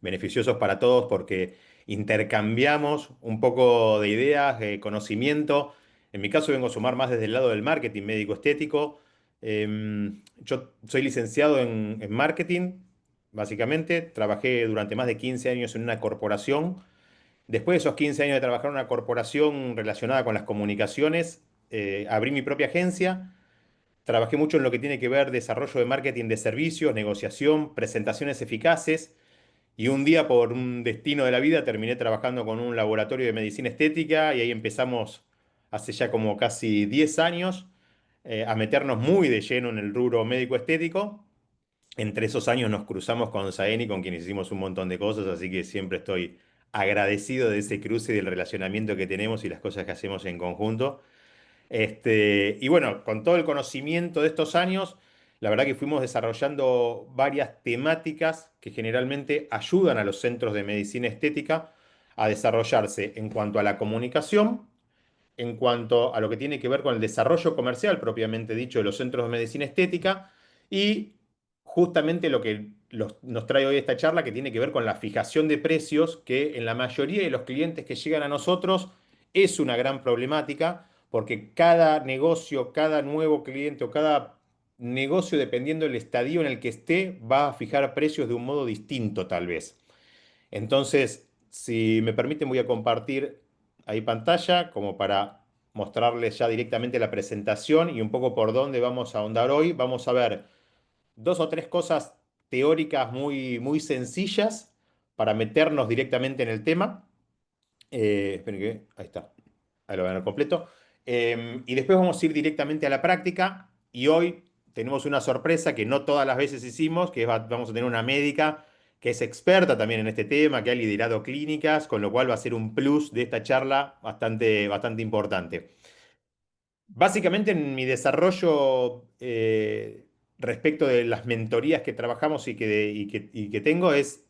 beneficiosos para todos porque intercambiamos un poco de ideas, de conocimiento. En mi caso vengo a sumar más desde el lado del marketing médico estético. Yo soy licenciado en marketing, básicamente. Trabajé durante más de 15 años en una corporación. Después de esos 15 años de trabajar en una corporación relacionada con las comunicaciones, abrí mi propia agencia. Trabajé mucho en lo que tiene que ver desarrollo de marketing de servicios, negociación, presentaciones eficaces. Y un día, por un destino de la vida, terminé trabajando con un laboratorio de medicina estética y ahí empezamos hace ya como casi 10 años a meternos muy de lleno en el rubro médico estético. Entre esos años nos cruzamos con Saeni, con quien hicimos un montón de cosas, así que siempre estoy agradecido de ese cruce y del relacionamiento que tenemos y las cosas que hacemos en conjunto. Y bueno, con todo el conocimiento de estos años, la verdad que fuimos desarrollando varias temáticas que generalmente ayudan a los centros de medicina estética a desarrollarse en cuanto a la comunicación, en cuanto a lo que tiene que ver con el desarrollo comercial propiamente dicho de los centros de medicina estética y justamente lo que nos trae hoy esta charla que tiene que ver con la fijación de precios, que en la mayoría de los clientes que llegan a nosotros es una gran problemática porque cada negocio, cada nuevo cliente o cada negocio, dependiendo del estadio en el que esté, va a fijar precios de un modo distinto tal vez. Entonces, si me permiten, voy a compartir ahí pantalla como para mostrarles ya directamente la presentación y un poco por dónde vamos a ahondar hoy. Vamos a ver dos o tres cosas teóricas muy sencillas para meternos directamente en el tema. Esperen que, ahí está, ahí lo van a ver completo. Y después vamos a ir directamente a la práctica y hoy tenemos una sorpresa que no todas las veces hicimos, que vamos a tener una médica que es experta también en este tema, que ha liderado clínicas, con lo cual va a ser un plus de esta charla bastante importante. Básicamente en mi desarrollo respecto de las mentorías que trabajamos y que tengo es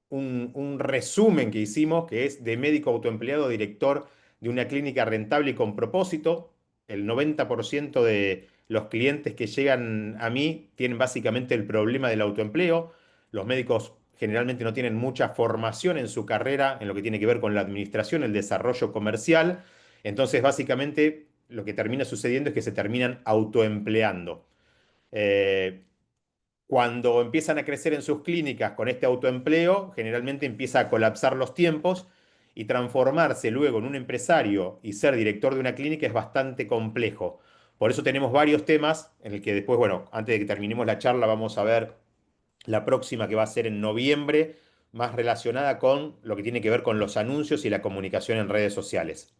un resumen que hicimos, que es de médico autoempleado, director de una clínica rentable y con propósito. El 90% de los clientes que llegan a mí tienen básicamente el problema del autoempleo. Los médicos generalmente no tienen mucha formación en su carrera en lo que tiene que ver con la administración, el desarrollo comercial. Entonces, básicamente, lo que termina sucediendo es que se terminan autoempleando. Eh, Cuando empiezan a crecer en sus clínicas con este autoempleo, generalmente empieza a colapsar los tiempos y transformarse luego en un empresario y ser director de una clínica es bastante complejo. Por eso tenemos varios temas en el que después, bueno, antes de que terminemos la charla, vamos a ver la próxima que va a ser en noviembre, más relacionada con lo que tiene que ver con los anuncios y la comunicación en redes sociales.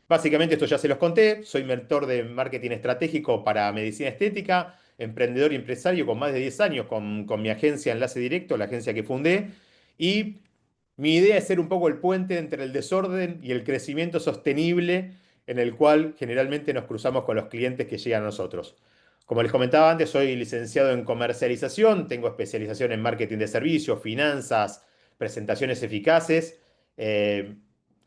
Básicamente esto ya se los conté, soy mentor de marketing estratégico para medicina estética, emprendedor y empresario con más de 10 años con mi agencia Enlace Directo, la agencia que fundé, y mi idea es ser un poco el puente entre el desorden y el crecimiento sostenible en el cual generalmente nos cruzamos con los clientes que llegan a nosotros. Como les comentaba antes, soy licenciado en comercialización, tengo especialización en marketing de servicios, finanzas, presentaciones eficaces. Eh,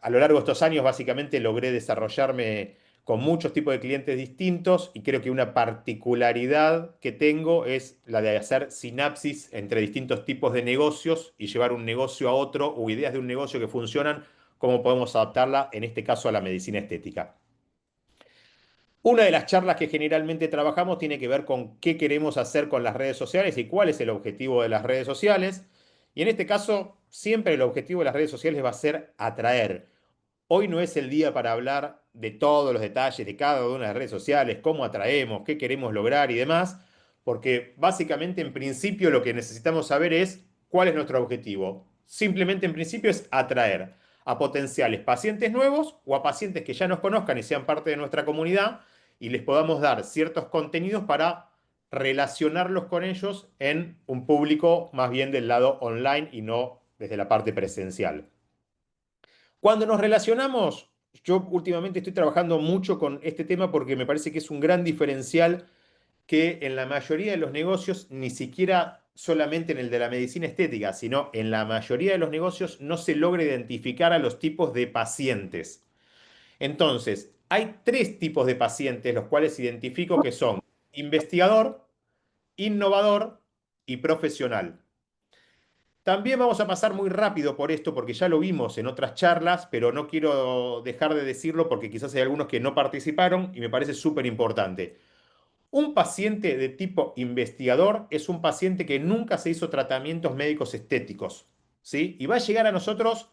a lo largo de estos años, básicamente, logré desarrollarme con muchos tipos de clientes distintos y creo que una particularidad que tengo es la de hacer sinapsis entre distintos tipos de negocios y llevar un negocio a otro o ideas de un negocio que funcionan, cómo podemos adaptarla, en este caso, a la medicina estética. Una de las charlas que generalmente trabajamos tiene que ver con qué queremos hacer con las redes sociales y cuál es el objetivo de las redes sociales. Y en este caso, siempre el objetivo de las redes sociales va a ser atraer. Hoy no es el día para hablar de todos los detalles de cada una de las redes sociales, cómo atraemos, qué queremos lograr y demás, porque básicamente en principio lo que necesitamos saber es cuál es nuestro objetivo. Simplemente en principio es atraer a potenciales pacientes nuevos o a pacientes que ya nos conozcan y sean parte de nuestra comunidad y les podamos dar ciertos contenidos para relacionarlos con ellos en un público más bien del lado online y no desde la parte presencial. Cuando nos relacionamos, yo últimamente estoy trabajando mucho con este tema porque me parece que es un gran diferencial que en la mayoría de los negocios, ni siquiera solamente en el de la medicina estética, sino en la mayoría de los negocios no se logra identificar a los tipos de pacientes. Entonces, hay tres tipos de pacientes, los cuales identifico que son investigador, innovador y profesional. También vamos a pasar muy rápido por esto porque ya lo vimos en otras charlas, pero no quiero dejar de decirlo porque quizás hay algunos que no participaron y me parece súper importante. Un paciente de tipo investigador es un paciente que nunca se hizo tratamientos médicos estéticos, ¿sí? Y va a llegar a nosotros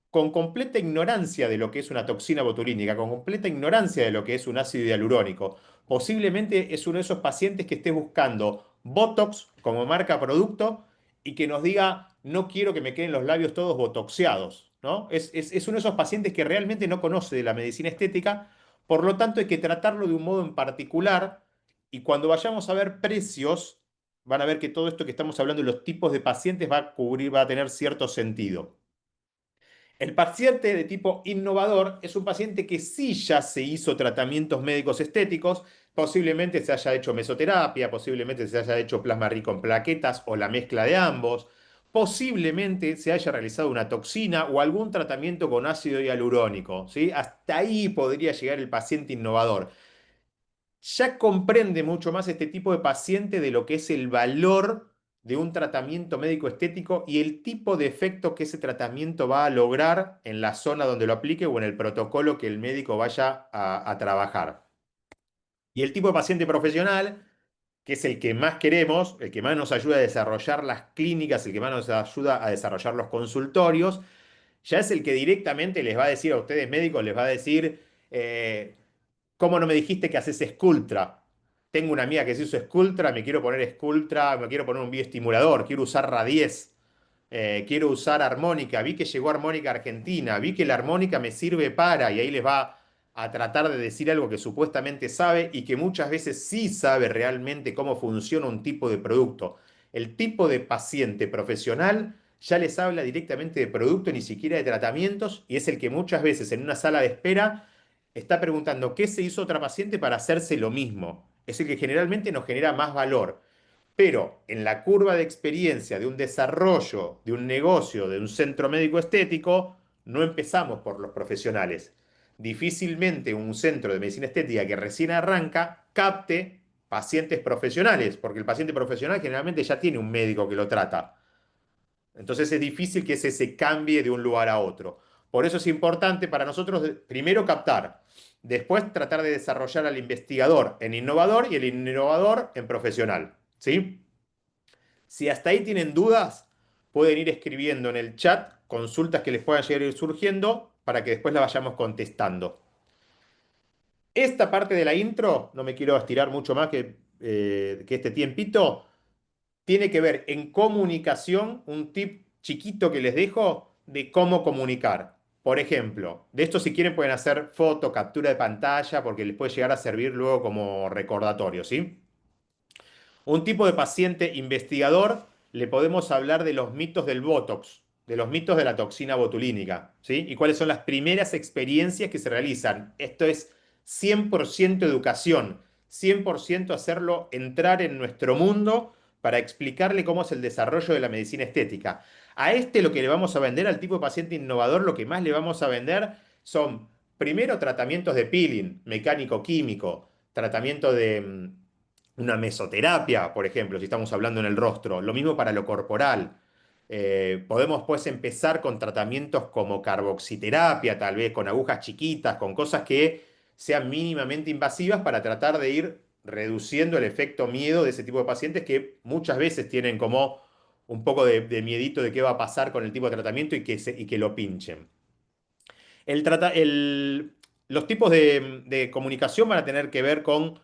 con completa ignorancia de lo que es una toxina botulínica, con completa ignorancia de lo que es un ácido hialurónico. Posiblemente es uno de esos pacientes que esté buscando Botox como marca producto y que nos diga, no quiero que me queden los labios todos botoxeados, ¿no? Es uno de esos pacientes que realmente no conoce de la medicina estética, por lo tanto hay que tratarlo de un modo en particular y cuando vayamos a ver precios, van a ver que todo esto que estamos hablando de los tipos de pacientes va a cubrir, va a tener cierto sentido. El paciente de tipo innovador es un paciente que sí ya se hizo tratamientos médicos estéticos, posiblemente se haya hecho mesoterapia, posiblemente se haya hecho plasma rico en plaquetas o la mezcla de ambos, posiblemente se haya realizado una toxina o algún tratamiento con ácido hialurónico, ¿sí? Hasta ahí podría llegar el paciente innovador. Ya comprende mucho más este tipo de paciente de lo que es el valor de un tratamiento médico estético y el tipo de efecto que ese tratamiento va a lograr en la zona donde lo aplique o en el protocolo que el médico vaya a trabajar. Y el tipo de paciente profesional, que es el que más queremos, el que más nos ayuda a desarrollar las clínicas, el que más nos ayuda a desarrollar los consultorios, ya es el que directamente les va a decir a ustedes médicos, les va a decir, ¿cómo no me dijiste que haces Sculptra? Tengo una amiga que se hizo Sculptra, me quiero poner Sculptra, me quiero poner un bioestimulador, quiero usar Radies, quiero usar armónica, vi que llegó armónica argentina, vi que la armónica me sirve para, y ahí les va a tratar de decir algo que supuestamente sabe y que muchas veces sí sabe realmente cómo funciona un tipo de producto. El tipo de paciente profesional ya les habla directamente de producto, ni siquiera de tratamientos, y es el que muchas veces en una sala de espera está preguntando qué se hizo otra paciente para hacerse lo mismo. Es el que generalmente nos genera más valor. Pero en la curva de experiencia de un desarrollo, de un negocio, de un centro médico estético, no empezamos por los profesionales. Difícilmente un centro de medicina estética que recién arranca capte pacientes profesionales, porque el paciente profesional generalmente ya tiene un médico que lo trata. Entonces es difícil que ese se cambie de un lugar a otro. Por eso es importante para nosotros primero captar, después tratar de desarrollar al investigador en innovador y el innovador en profesional. ¿Sí? Si hasta ahí tienen dudas, pueden ir escribiendo en el chat consultas que les puedan llegar a ir surgiendo para que después la vayamos contestando. Esta parte de la intro, no me quiero estirar mucho más que este tiempito, tiene que ver en comunicación, un tip chiquito que les dejo de cómo comunicar. Por ejemplo, de esto si quieren pueden hacer foto, captura de pantalla, porque les puede llegar a servir luego como recordatorio, ¿sí? Un tipo de paciente investigador, le podemos hablar de los mitos del Botox, de los mitos de la toxina botulínica, ¿sí? Y cuáles son las primeras experiencias que se realizan. Esto es 100% educación, 100% hacerlo entrar en nuestro mundo para explicarle cómo es el desarrollo de la medicina estética. A este lo que le vamos a vender, al tipo de paciente innovador, lo que más le vamos a vender son, primero, tratamientos de peeling, mecánico-químico, tratamiento de una mesoterapia, por ejemplo, si estamos hablando en el rostro. Lo mismo para lo corporal. Podemos pues empezar con tratamientos como carboxiterapia, tal vez con agujas chiquitas, con cosas que sean mínimamente invasivas para tratar de ir reduciendo el efecto miedo de ese tipo de pacientes que muchas veces tienen como un poco de miedito de qué va a pasar con el tipo de tratamiento y que lo pinchen. El trata- el- los tipos de comunicación van a tener que ver con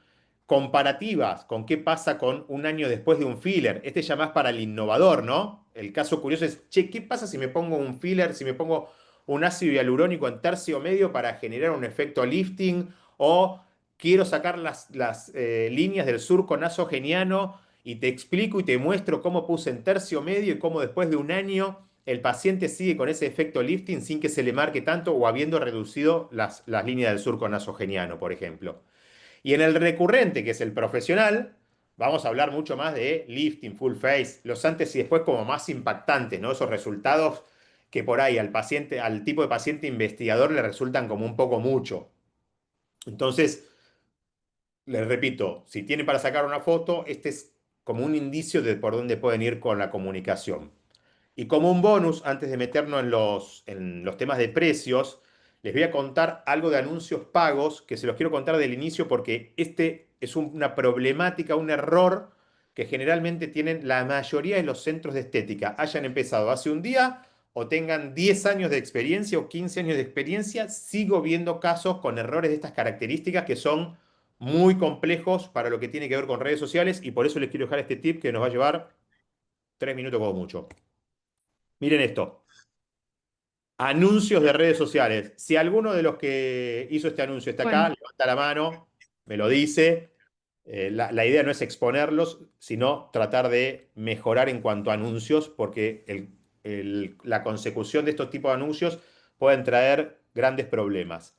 comparativas, con qué pasa con un año después de un filler. Este ya más para el innovador, ¿no? El caso curioso es, che, ¿qué pasa si me pongo un filler, si me pongo un ácido hialurónico en tercio medio para generar un efecto lifting? O quiero sacar las líneas del surco nasogeniano y te explico y te muestro cómo puse en tercio medio y cómo después de un año el paciente sigue con ese efecto lifting sin que se le marque tanto o habiendo reducido las líneas del surco nasogeniano, por ejemplo. Y en el recurrente, que es el profesional, vamos a hablar mucho más de lifting, full face, los antes y después como más impactantes, ¿no? Esos resultados que por ahí al paciente, al tipo de paciente investigador le resultan como un poco mucho. Entonces, les repito, si tiene para sacar una foto, este es como un indicio de por dónde pueden ir con la comunicación. Y como un bonus, antes de meternos en los temas de precios, les voy a contar algo de anuncios pagos que se los quiero contar del inicio porque este es una problemática, un error que generalmente tienen la mayoría de los centros de estética. Hayan empezado hace un día o tengan 10 años de experiencia o 15 años de experiencia, sigo viendo casos con errores de estas características que son muy complejos para lo que tiene que ver con redes sociales y por eso les quiero dejar este tip que nos va a llevar 3 minutos como mucho. Miren esto. Anuncios de redes sociales. Si alguno de los que hizo este anuncio está acá, Bueno, levanta la mano, me lo dice. La idea no es exponerlos, sino tratar de mejorar en cuanto a anuncios, porque la consecución de estos tipos de anuncios pueden traer grandes problemas.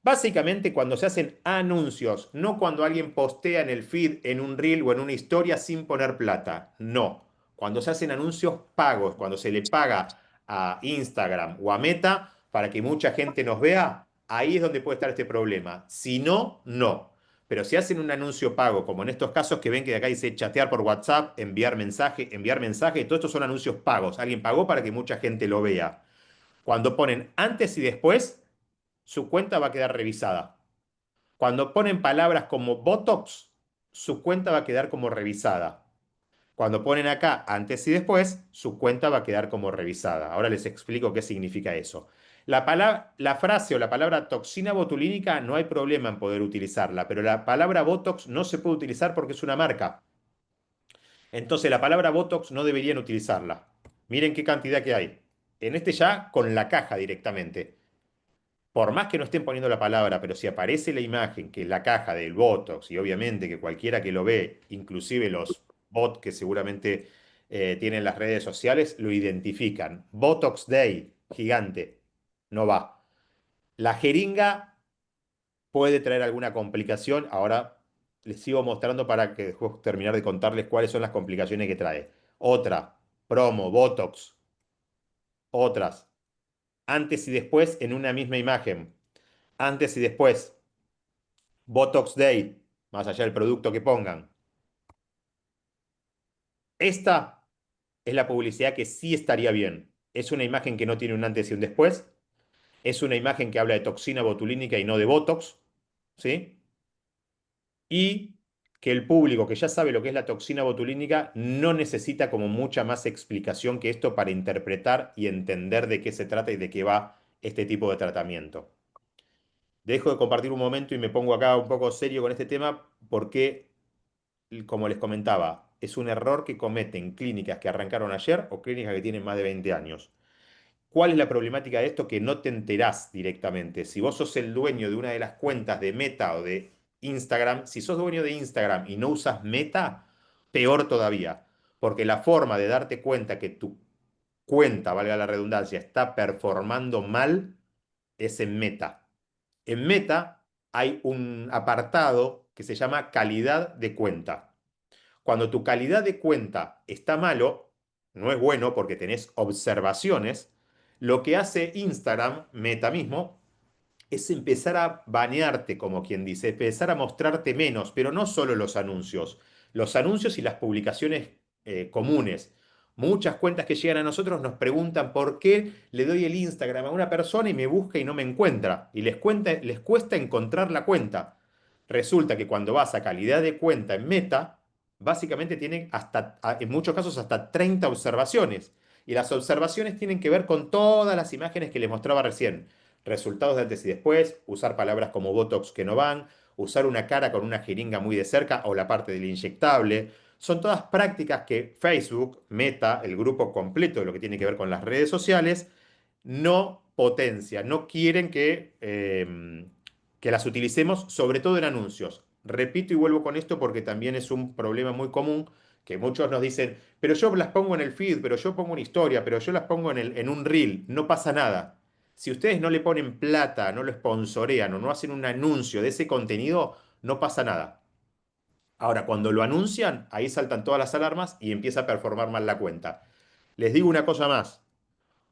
Básicamente cuando se hacen anuncios, no cuando alguien postea en el feed, en un reel o en una historia sin poner plata. No. Cuando se hacen anuncios pagos, cuando se le paga a Instagram o a Meta para que mucha gente nos vea, ahí es donde puede estar este problema. Si no, no. Pero si hacen un anuncio pago, como en estos casos que ven que de acá dice chatear por WhatsApp, enviar mensaje, todo estos son anuncios pagos. Alguien pagó para que mucha gente lo vea. Cuando ponen antes y después, su cuenta va a quedar revisada. Cuando ponen palabras como Botox, su cuenta va a quedar como revisada. Cuando ponen acá antes y después, su cuenta va a quedar como revisada. Ahora les explico qué significa eso. La frase o la palabra toxina botulínica no hay problema en poder utilizarla, pero la palabra Botox no se puede utilizar porque es una marca. Entonces la palabra Botox no deberían utilizarla. Miren qué cantidad que hay. En este ya con la caja directamente. Por más que no estén poniendo la palabra, pero si aparece la imagen, que es la caja del Botox, y obviamente que cualquiera que lo ve, inclusive los bots que seguramente tienen las redes sociales, lo identifican. Botox Day, gigante, no va. La jeringa puede traer alguna complicación. Ahora les sigo mostrando para que después terminar de contarles cuáles son las complicaciones que trae. Otra, promo, Botox, otras, antes y después en una misma imagen. Antes y después. Botox Day, más allá del producto que pongan. Esta es la publicidad que sí estaría bien. Es una imagen que no tiene un antes y un después. Es una imagen que habla de toxina botulínica y no de Botox, ¿sí? Y que el público que ya sabe lo que es la toxina botulínica no necesita como mucha más explicación que esto para interpretar y entender de qué se trata y de qué va este tipo de tratamiento. Dejo de compartir un momento y me pongo acá un poco serio con este tema porque como les comentaba, es un error que cometen clínicas que arrancaron ayer o clínicas que tienen más de 20 años. ¿Cuál es la problemática de esto? Que no te enterás directamente. Si vos sos el dueño de una de las cuentas de Meta o de Instagram, si sos dueño de Instagram y no usas Meta, peor todavía. Porque la forma de darte cuenta que tu cuenta, valga la redundancia, está performando mal es en Meta. En Meta hay un apartado que se llama calidad de cuenta. Cuando tu calidad de cuenta está malo, no es bueno porque tenés observaciones, lo que hace Instagram, Meta mismo, es empezar a banearte, como quien dice, empezar a mostrarte menos, pero no solo los anuncios y las publicaciones comunes. Muchas cuentas que llegan a nosotros nos preguntan por qué le doy el Instagram a una persona y me busca y no me encuentra. Y les cuesta encontrar la cuenta. Resulta que cuando vas a calidad de cuenta en Meta, básicamente tienen hasta, en muchos casos, hasta 30 observaciones. Y las observaciones tienen que ver con todas las imágenes que les mostraba recién resultados de antes y después, usar palabras como Botox que no van, usar una cara con una jeringa muy de cerca o la parte del inyectable. Son todas prácticas que Facebook, Meta, el grupo completo de lo que tiene que ver con las redes sociales, no potencia, no quieren que las utilicemos, sobre todo en anuncios. Repito y vuelvo con esto porque también es un problema muy común que muchos nos dicen, pero yo las pongo en el feed, pero yo pongo una historia, pero yo las pongo en un reel, no pasa nada. Si ustedes no le ponen plata, no lo sponsorean o no hacen un anuncio de ese contenido, no pasa nada. Ahora, cuando lo anuncian, ahí saltan todas las alarmas y empieza a performar mal la cuenta. Les digo una cosa más.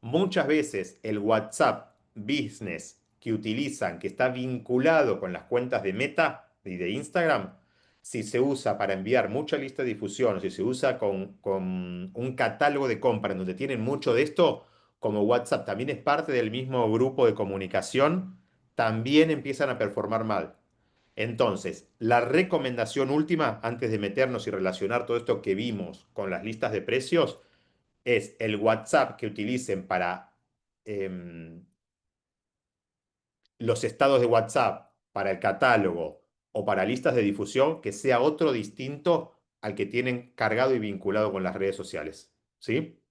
Muchas veces el WhatsApp Business que utilizan, que está vinculado con las cuentas de Meta y de Instagram, si se usa para enviar mucha lista de difusión, o si se usa con un catálogo de compra en donde tienen mucho de esto, como WhatsApp también es parte del mismo grupo de comunicación, también empiezan a performar mal. Entonces, la recomendación última, antes de meternos y relacionar todo esto que vimos con las listas de precios, es el WhatsApp que utilicen para em, los estados de WhatsApp, para el catálogo o para listas de difusión, que sea otro distinto al que tienen cargado y vinculado con las redes sociales. ¿Sí?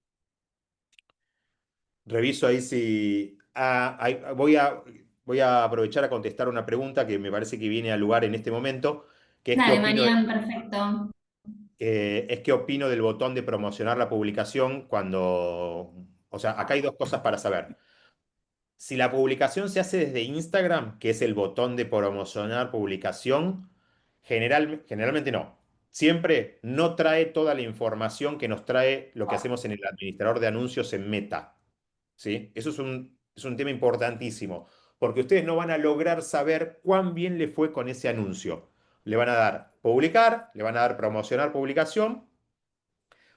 Reviso ahí si... voy a aprovechar a contestar una pregunta que me parece que viene al lugar en este momento, que es qué Dale, opino Marian, perfecto. es qué opino del botón de promocionar la publicación cuando... O sea, acá hay dos cosas para saber. Si la publicación se hace desde Instagram, que es el botón de promocionar publicación, generalmente no. Siempre no trae toda la información que nos trae lo que hacemos en el administrador de anuncios en Meta. ¿Sí? Eso es un tema importantísimo, porque ustedes no van a lograr saber cuán bien le fue con ese anuncio. Le van a dar publicar, le van a dar promocionar publicación.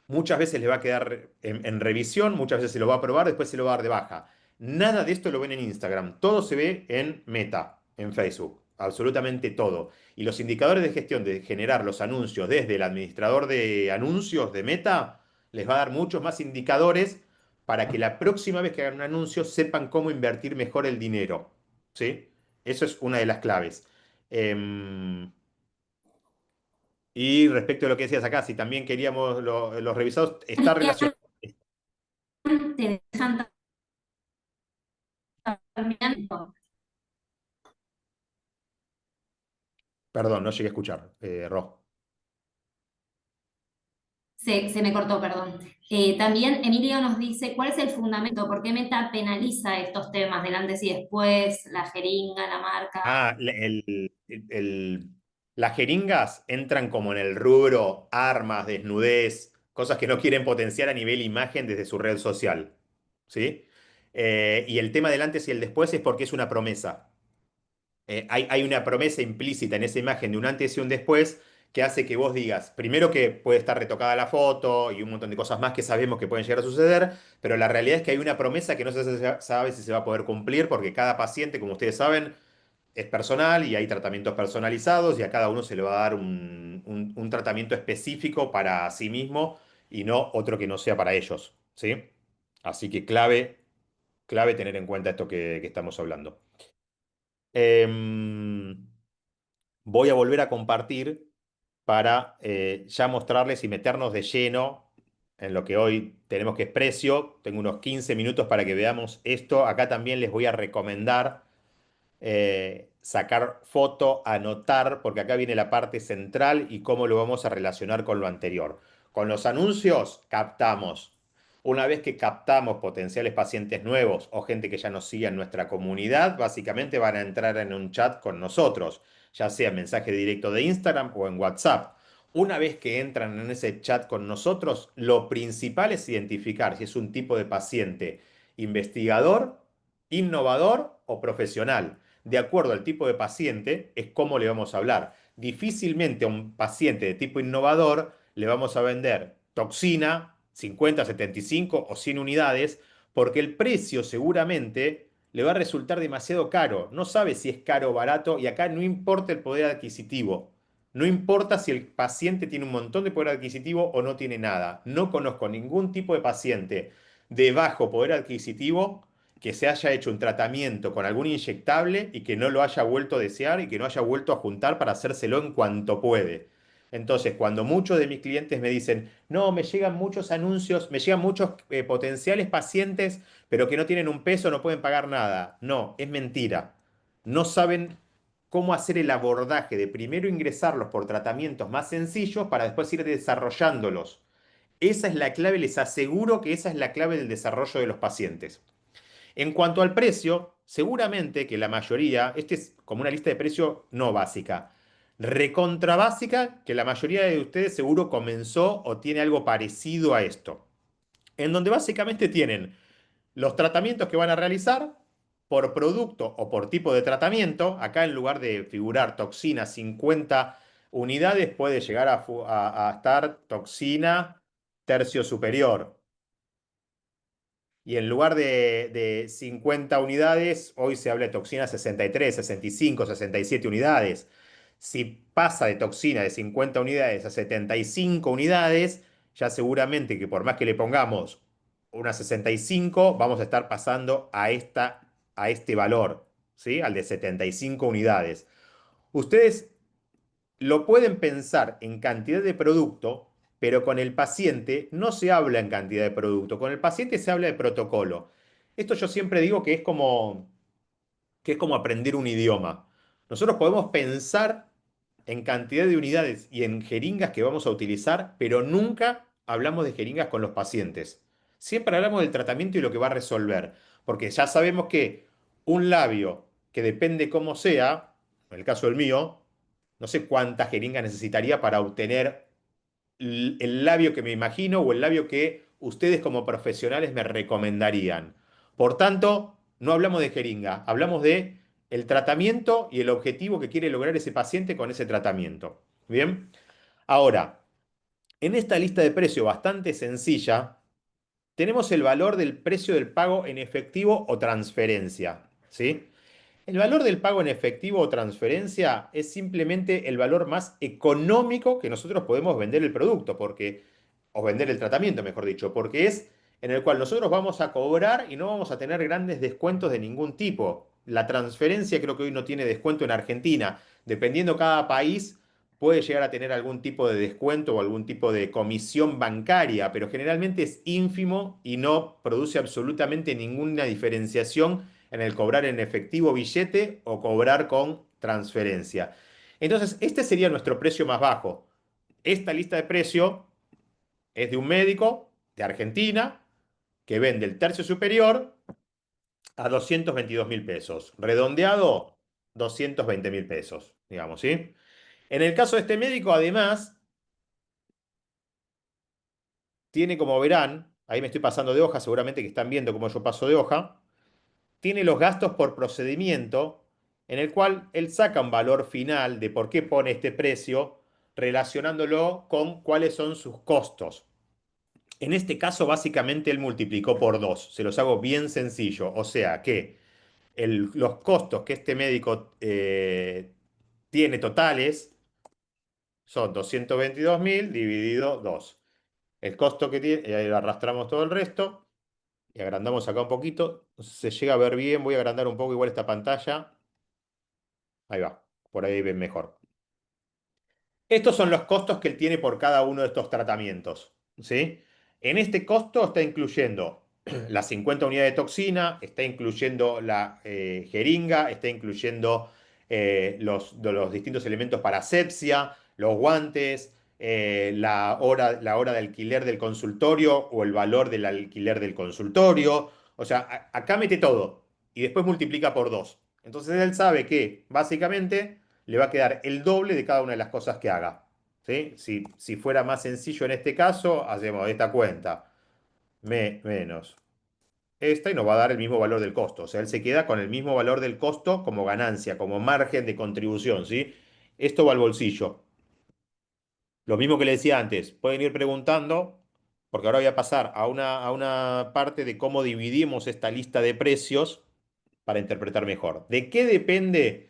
Muchas veces le va a quedar en revisión, muchas veces se lo va a probar, después se lo va a dar de baja. Nada de esto lo ven en Instagram, todo se ve en Meta, en Facebook, absolutamente todo. Y los indicadores de gestión de generar los anuncios desde el administrador de anuncios de Meta les va a dar muchos más indicadores para que la próxima vez que hagan un anuncio sepan cómo invertir mejor el dinero. ¿Sí? Eso es una de las claves. Em, y respecto a lo que decías acá, si también queríamos los revisados, está relacionado. Te dejan terminando. Perdón, no llegué a escuchar, Ro. Se me cortó, perdón. También Emilio nos dice, ¿cuál es el fundamento? ¿Por qué Meta penaliza estos temas del antes y después, la jeringa, la marca? Ah, las jeringas entran como en el rubro armas, desnudez, cosas que no quieren potenciar a nivel imagen desde su red social. ¿Sí? Y el tema del antes y el después es porque es una promesa. Hay una promesa implícita en esa imagen de un antes y un después que hace que vos digas, primero que puede estar retocada la foto y un montón de cosas más que sabemos que pueden llegar a suceder, pero la realidad es que hay una promesa que no se sabe si se va a poder cumplir porque cada paciente, como ustedes saben, es personal y hay tratamientos personalizados y a cada uno se le va a dar un tratamiento específico para sí mismo y no otro que no sea para ellos, ¿sí? Así que clave tener en cuenta esto que estamos hablando. Em, Voy a volver a compartir para ya mostrarles y meternos de lleno en lo que hoy tenemos que es precio. Tengo unos 15 minutos para que veamos esto. Acá también les voy a recomendar sacar foto, anotar, porque acá viene la parte central y cómo lo vamos a relacionar con lo anterior. Con los anuncios captamos. Una vez que captamos potenciales pacientes nuevos o gente que ya nos sigue en nuestra comunidad, básicamente van a entrar en un chat con nosotros, ya sea en mensaje directo de Instagram o en WhatsApp. Una vez que entran en ese chat con nosotros, lo principal es identificar si es un tipo de paciente investigador, innovador o profesional. De acuerdo al tipo de paciente, es cómo le vamos a hablar. Difícilmente a un paciente de tipo innovador le vamos a vender toxina, 50, 75 o 100 unidades, porque el precio seguramente le va a resultar demasiado caro. No sabe si es caro o barato y acá no importa el poder adquisitivo. No importa si el paciente tiene un montón de poder adquisitivo o no tiene nada. No conozco ningún tipo de paciente de bajo poder adquisitivo que se haya hecho un tratamiento con algún inyectable y que no lo haya vuelto a desear y que no haya vuelto a juntar para hacérselo en cuanto puede. Entonces, cuando muchos de mis clientes me dicen, no, me llegan muchos anuncios, me llegan muchos potenciales pacientes, pero que no tienen un peso, no pueden pagar nada. No, es mentira. No saben cómo hacer el abordaje de primero ingresarlos por tratamientos más sencillos para después ir desarrollándolos. Esa es la clave, les aseguro que esa es la clave del desarrollo de los pacientes. En cuanto al precio, seguramente que la mayoría, este es como una lista de precio no básica, recontra básica, que la mayoría de ustedes seguro comenzó o tiene algo parecido a esto, en donde básicamente tienen los tratamientos que van a realizar por producto o por tipo de tratamiento. Acá en lugar de figurar toxina 50 unidades puede llegar a estar toxina tercio superior. Y en lugar de 50 unidades, hoy se habla de toxina 63, 65, 67 unidades. Si pasa de toxina de 50 unidades a 75 unidades, ya seguramente que por más que le pongamos una 65, vamos a estar pasando a este valor, ¿sí? Al de 75 unidades. Ustedes lo pueden pensar en cantidad de producto, pero con el paciente no se habla en cantidad de producto, con el paciente se habla de protocolo. Esto yo siempre digo que es como aprender un idioma. Nosotros podemos pensar en cantidad de unidades y en jeringas que vamos a utilizar, pero nunca hablamos de jeringas con los pacientes. Siempre hablamos del tratamiento y lo que va a resolver, porque ya sabemos que un labio que depende cómo sea, en el caso del mío, no sé cuántas jeringas necesitaría para obtener el labio que me imagino o el labio que ustedes como profesionales me recomendarían. Por tanto, no hablamos de jeringa, hablamos de el tratamiento y el objetivo que quiere lograr ese paciente con ese tratamiento. Bien, ahora, en esta lista de precios bastante sencilla, tenemos el valor del precio del pago en efectivo o transferencia, ¿sí? El valor del pago en efectivo o transferencia es simplemente el valor más económico que nosotros podemos vender el producto, o vender el tratamiento, mejor dicho, porque es en el cual nosotros vamos a cobrar y no vamos a tener grandes descuentos de ningún tipo. La transferencia creo que hoy no tiene descuento en Argentina. Dependiendo cada país, puede llegar a tener algún tipo de descuento o algún tipo de comisión bancaria, pero generalmente es ínfimo y no produce absolutamente ninguna diferenciación en el cobrar en efectivo billete o cobrar con transferencia. Entonces, este sería nuestro precio más bajo. Esta lista de precio es de un médico de Argentina que vende el tercio superior a 222.000 pesos. Redondeado, 220.000 pesos, digamos, ¿sí? En el caso de este médico, además, tiene, como verán, ahí me estoy pasando de hoja, seguramente que están viendo cómo yo paso de hoja, tiene los gastos por procedimiento, en el cual él saca un valor final de por qué pone este precio, relacionándolo con cuáles son sus costos. En este caso, básicamente, él multiplicó por dos. Se los hago bien sencillo. O sea que los costos que este médico tiene totales son 222.000 dividido 2. El costo que tiene, y ahí arrastramos todo el resto y agrandamos acá un poquito. No sé si se llega a ver bien, voy a agrandar un poco igual esta pantalla. Ahí va, por ahí ven mejor. Estos son los costos que él tiene por cada uno de estos tratamientos, ¿sí? En este costo está incluyendo las 50 unidades de toxina, está incluyendo la jeringa, está incluyendo los distintos elementos para asepsia, los guantes, la hora de alquiler del consultorio o el valor del alquiler del consultorio. O sea, acá mete todo y después multiplica por dos. Entonces él sabe que básicamente le va a quedar el doble de cada una de las cosas que haga. ¿Sí? Si fuera más sencillo en este caso, hacemos esta cuenta menos esta y nos va a dar el mismo valor del costo. O sea, él se queda con el mismo valor del costo como ganancia, como margen de contribución. ¿Sí? Esto va al bolsillo. Lo mismo que le decía antes, pueden ir preguntando, porque ahora voy a pasar a una parte de cómo dividimos esta lista de precios para interpretar mejor. ¿De qué depende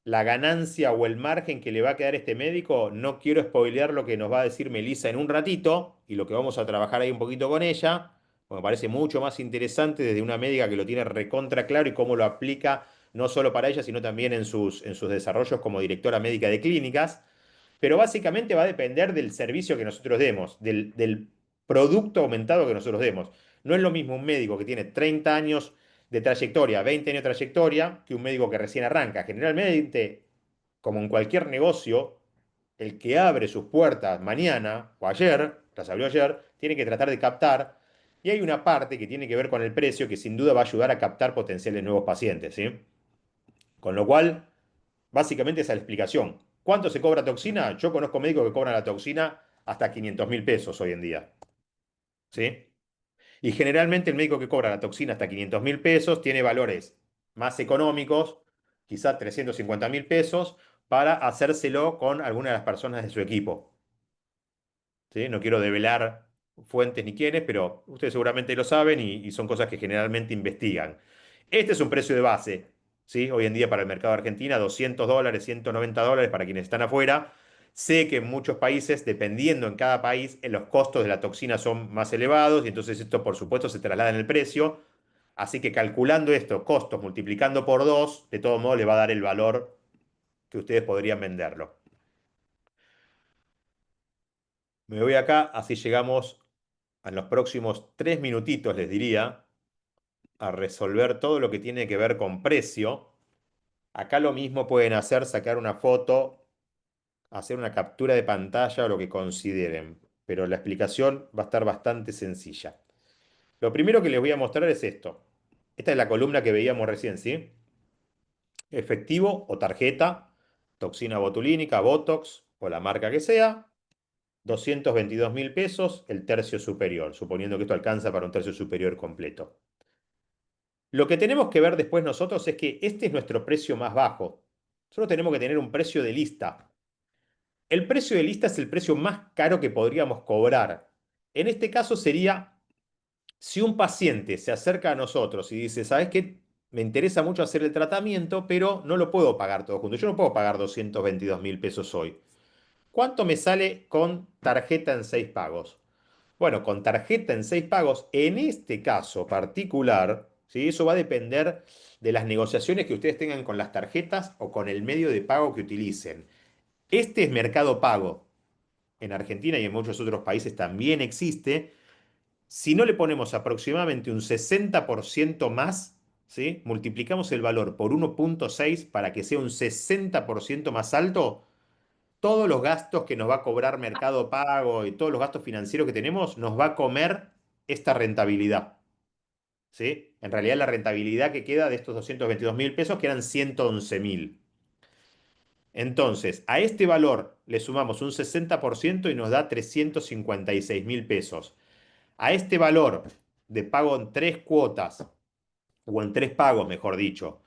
la ganancia o el margen que le va a quedar a este médico? No quiero spoilear lo que nos va a decir Melissa en un ratito y lo que vamos a trabajar ahí un poquito con ella, porque me parece mucho más interesante desde una médica que lo tiene recontra claro y cómo lo aplica no solo para ella, sino también en sus desarrollos como directora médica de clínicas. Pero básicamente va a depender del servicio que nosotros demos, del producto aumentado que nosotros demos. No es lo mismo un médico que tiene 30 años de trayectoria, 20 años de trayectoria, que un médico que recién arranca. Generalmente, como en cualquier negocio, el que abre sus puertas mañana o ayer, las abrió ayer, tiene que tratar de captar. Y hay una parte que tiene que ver con el precio que sin duda va a ayudar a captar potenciales nuevos pacientes, ¿sí? Con lo cual, básicamente esa es la explicación. ¿Cuánto se cobra toxina? Yo conozco médicos que cobran la toxina hasta 500.000 pesos hoy en día, ¿sí? Y generalmente el médico que cobra la toxina hasta 500.000 pesos tiene valores más económicos, quizá 350.000 pesos, para hacérselo con alguna de las personas de su equipo. ¿Sí? No quiero develar fuentes ni quiénes, pero ustedes seguramente lo saben y son cosas que generalmente investigan. Este es un precio de base, ¿sí? Hoy en día para el mercado de Argentina, $200, $190 para quienes están afuera. Sé que en muchos países, dependiendo en cada país, los costos de la toxina son más elevados y entonces esto, por supuesto, se traslada en el precio. Así que calculando esto, costos multiplicando por 2, de todo modo le va a dar el valor que ustedes podrían venderlo. Me voy acá, así llegamos en los próximos 3 minutitos, les diría, a resolver todo lo que tiene que ver con precio. Acá lo mismo pueden hacer, sacar una foto, hacer una captura de pantalla o lo que consideren, pero la explicación va a estar bastante sencilla. Lo primero que les voy a mostrar es esto. Esta es la columna que veíamos recién, ¿sí? Efectivo o tarjeta, toxina botulínica, Botox o la marca que sea, 222.000 pesos, el tercio superior, suponiendo que esto alcanza para un tercio superior completo. Lo que tenemos que ver después nosotros es que este es nuestro precio más bajo. Solo tenemos que tener un precio de lista. El precio de lista es el precio más caro que podríamos cobrar. En este caso sería si un paciente se acerca a nosotros y dice, ¿sabes qué? Me interesa mucho hacer el tratamiento, pero no lo puedo pagar todo junto. Yo no puedo pagar 222.000 pesos hoy. ¿Cuánto me sale con tarjeta en 6 pagos? Bueno, con tarjeta en 6 pagos, en este caso particular, ¿sí? Eso va a depender de las negociaciones que ustedes tengan con las tarjetas o con el medio de pago que utilicen. Este es Mercado Pago. En Argentina y en muchos otros países también existe. Si no le ponemos aproximadamente un 60% más, ¿sí? Multiplicamos el valor por 1,6 para que sea un 60% más alto, todos los gastos que nos va a cobrar Mercado Pago y todos los gastos financieros que tenemos, nos va a comer esta rentabilidad. ¿Sí? En realidad la rentabilidad que queda de estos 222.000 pesos, que eran 111.000. Entonces, a este valor le sumamos un 60% y nos da 356.000 pesos. A este valor de pago en 3 cuotas, o en 3 pagos, mejor dicho,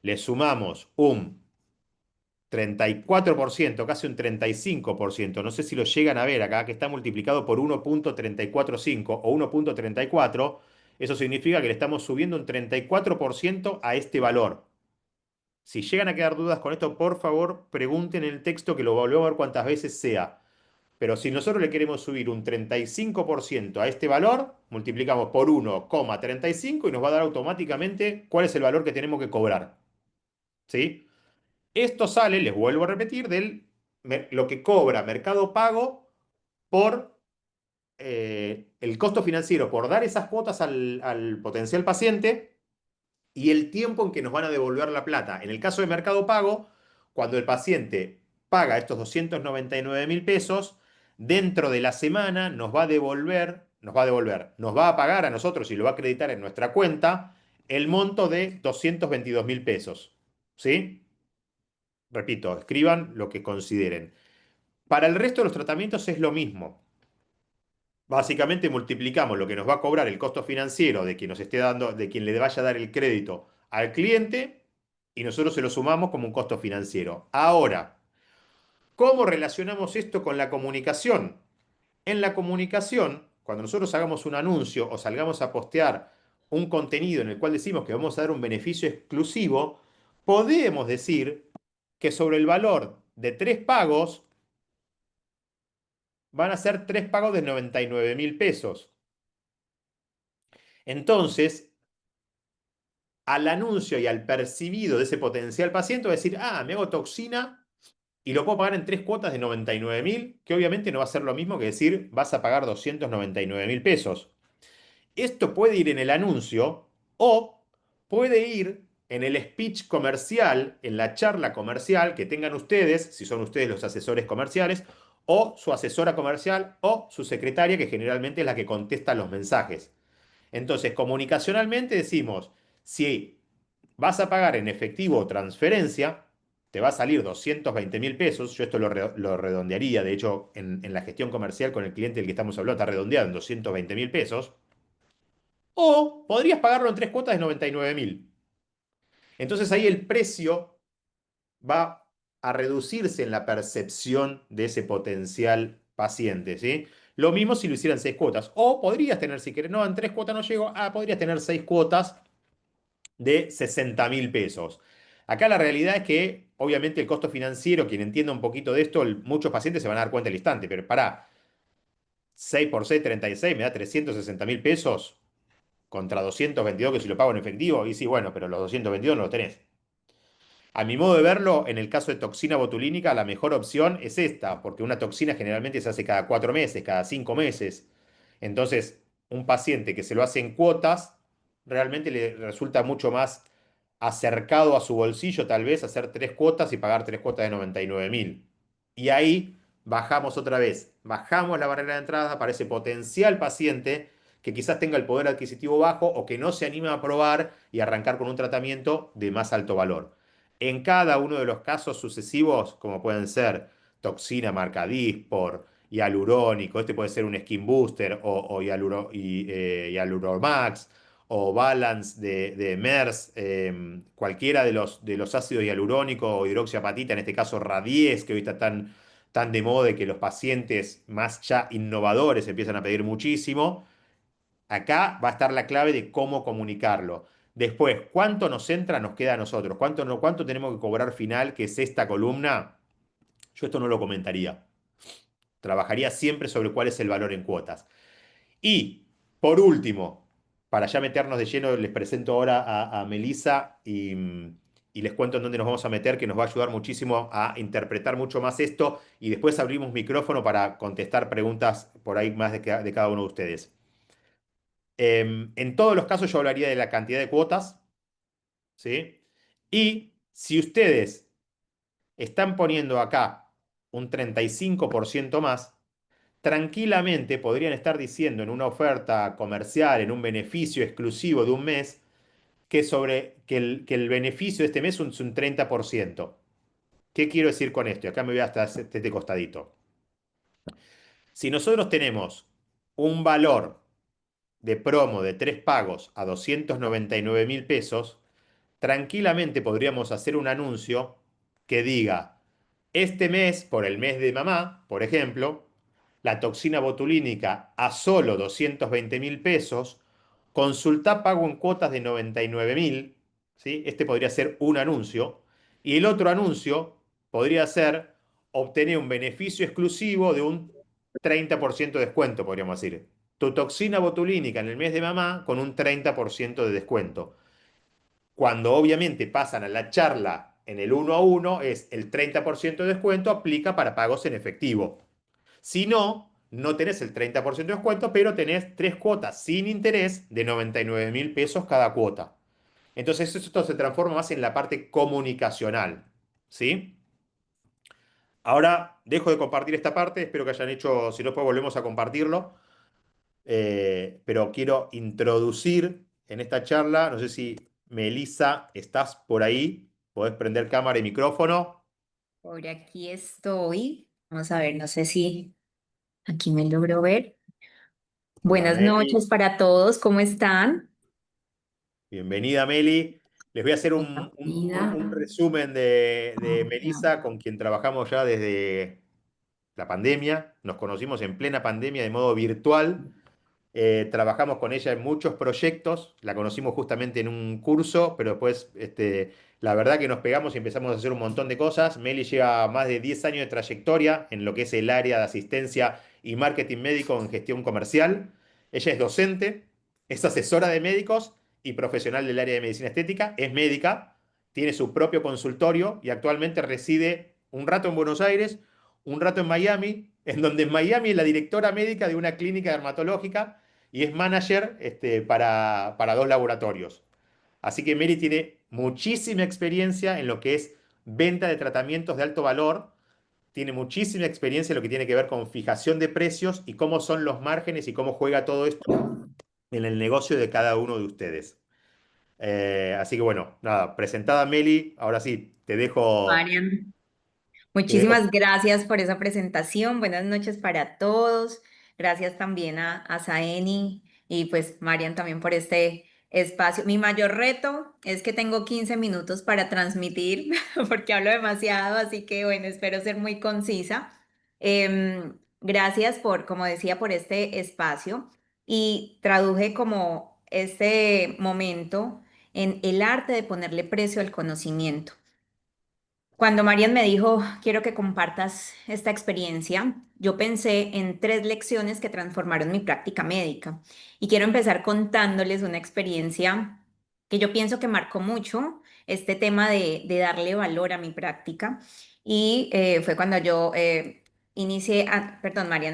le sumamos un 34%, casi un 35%, no sé si lo llegan a ver acá, que está multiplicado por 1,345 o 1,34, eso significa que le estamos subiendo un 34% a este valor. Si llegan a quedar dudas con esto, por favor, pregunten en el texto que lo volvemos a ver cuantas veces sea. Pero si nosotros le queremos subir un 35% a este valor, multiplicamos por 1,35 y nos va a dar automáticamente cuál es el valor que tenemos que cobrar. ¿Sí? Esto sale, les vuelvo a repetir, lo que cobra Mercado Pago por el costo financiero, por dar esas cuotas al potencial paciente y el tiempo en que nos van a devolver la plata. En el caso de Mercado Pago, cuando el paciente paga estos 299.000 pesos, dentro de la semana nos va a pagar a nosotros y lo va a acreditar en nuestra cuenta el monto de 222.000 pesos. ¿Sí? Repito, escriban lo que consideren. Para el resto de los tratamientos es lo mismo. Básicamente multiplicamos lo que nos va a cobrar el costo financiero de quien nos esté dando, de quien le vaya a dar el crédito al cliente y nosotros se lo sumamos como un costo financiero. Ahora, ¿cómo relacionamos esto con la comunicación? En la comunicación, cuando nosotros hagamos un anuncio o salgamos a postear un contenido en el cual decimos que vamos a dar un beneficio exclusivo, podemos decir que sobre el valor de 3 pagos van a ser 3 pagos de 99.000 pesos. Entonces, al anuncio y al percibido de ese potencial paciente va a decir, ah, me hago toxina y lo puedo pagar en 3 cuotas de 99.000, que obviamente no va a ser lo mismo que decir, vas a pagar 299.000 pesos. Esto puede ir en el anuncio o puede ir en el speech comercial, en la charla comercial que tengan ustedes, si son ustedes los asesores comerciales, o su asesora comercial o su secretaria, que generalmente es la que contesta los mensajes. Entonces, comunicacionalmente decimos, si vas a pagar en efectivo o transferencia, te va a salir 220.000 pesos. Yo esto lo redondearía. De hecho, en la gestión comercial con el cliente del que estamos hablando está redondeado en 220.000 pesos. O podrías pagarlo en 3 cuotas de 99.000. Entonces ahí el precio va a reducirse en la percepción de ese potencial paciente, ¿sí? Lo mismo si lo hicieran 6 cuotas. O podrías tener, si querés, no, en 3 cuotas no llego, podrías tener 6 cuotas de 60.000 pesos. Acá la realidad es que, obviamente, el costo financiero, quien entienda un poquito de esto, muchos pacientes se van a dar cuenta al instante, pero pará, 6 por 6, 36, me da 360.000 pesos contra 222 que si lo pago en efectivo, y sí, bueno, pero los 222 no los tenés. A mi modo de verlo, en el caso de toxina botulínica, la mejor opción es esta, porque una toxina generalmente se hace cada 4 meses, cada 5 meses. Entonces, un paciente que se lo hace en cuotas, realmente le resulta mucho más acercado a su bolsillo, tal vez, hacer 3 cuotas y pagar 3 cuotas de 99.000. Y ahí bajamos otra vez, bajamos la barrera de entrada para ese potencial paciente que quizás tenga el poder adquisitivo bajo o que no se anima a probar y arrancar con un tratamiento de más alto valor. En cada uno de los casos sucesivos, como pueden ser toxina marca Dyspor, hialurónico, este puede ser un skin booster o hialuromax o balance de MERS, cualquiera de los ácidos hialurónicos o hidroxiapatita, en este caso Radies, que hoy está tan de moda y que los pacientes más ya innovadores empiezan a pedir muchísimo. Acá va a estar la clave de cómo comunicarlo. Después, ¿cuánto nos entra? Nos queda a nosotros. ¿Cuánto, no, cuánto tenemos que cobrar final, que es esta columna? Yo esto no lo comentaría. Trabajaría siempre sobre cuál es el valor en cuotas. Y, por último, para ya meternos de lleno, les presento ahora a Melissa y les cuento en dónde nos vamos a meter, que nos va a ayudar muchísimo a interpretar mucho más esto. Y después abrimos micrófono para contestar preguntas por ahí más de cada uno de ustedes. En todos los casos yo hablaría de la cantidad de cuotas, ¿sí? Y si ustedes están poniendo acá un 35% más, tranquilamente podrían estar diciendo en una oferta comercial, en un beneficio exclusivo de un mes, que el beneficio de este mes es un 30%. ¿Qué quiero decir con esto? Y acá me voy hasta este costadito. Si nosotros tenemos un valor de promo de 3 pagos a 299.000 pesos, tranquilamente podríamos hacer un anuncio que diga, este mes, por el mes de mamá, por ejemplo, la toxina botulínica a solo 220.000 pesos, consulta pago en cuotas de 99.000, ¿sí? Este podría ser un anuncio. Y el otro anuncio podría ser obtener un beneficio exclusivo de un 30% de descuento, podríamos decir. Tu toxina botulínica en el mes de mamá con un 30% de descuento. Cuando obviamente pasan a la charla en el uno a uno, es el 30% de descuento aplica para pagos en efectivo. Si no, no tenés el 30% de descuento, pero tenés 3 cuotas sin interés de 99.000 pesos cada cuota. Entonces esto se transforma más en la parte comunicacional, ¿sí? Ahora dejo de compartir esta parte, espero que hayan hecho, si no, después volvemos a compartirlo. Pero quiero introducir en esta charla, no sé si Melissa, estás por ahí, podés prender cámara y micrófono. Por aquí estoy. Vamos a ver, no sé si aquí me logro ver. Hola Buenas Meli, noches para todos, ¿cómo están? bienvenida Meli. Les voy a hacer Bienvenida. un resumen de Melissa, con quien trabajamos ya desde la pandemia. Nos conocimos en plena pandemia de modo virtual. Trabajamos con ella en muchos proyectos, la conocimos justamente en un curso, pero después la verdad que nos pegamos y empezamos a hacer un montón de cosas. Meli lleva más de 10 años de trayectoria en lo que es el área de asistencia y marketing médico en gestión comercial. Ella es docente, es asesora de médicos y profesional del área de medicina estética, es médica, tiene su propio consultorio y actualmente reside un rato en Buenos Aires, un rato en Miami, en donde en Miami es la directora médica de una clínica dermatológica y es manager para 2 laboratorios. Así que Mary tiene muchísima experiencia en lo que es venta de tratamientos de alto valor, tiene muchísima experiencia en lo que tiene que ver con fijación de precios y cómo son los márgenes y cómo juega todo esto en el negocio de cada uno de ustedes. Así que bueno, nada, presentada Meli, ahora sí, Marian, te dejo. muchísimas gracias por esa presentación. Buenas noches para todos. Gracias también a Saeni y pues Marian también por este espacio. Mi mayor reto es que tengo 15 minutos para transmitir, porque hablo demasiado, así que bueno, espero ser muy concisa. Gracias por, como decía, por este espacio y traduje como este momento en el arte de ponerle precio al conocimiento. Cuando Marian me dijo, quiero que compartas esta experiencia, yo pensé en 3 lecciones que transformaron mi práctica médica y quiero empezar contándoles una experiencia que yo pienso que marcó mucho este tema de darle valor a mi práctica y fue cuando yo inicié, perdón, Marian.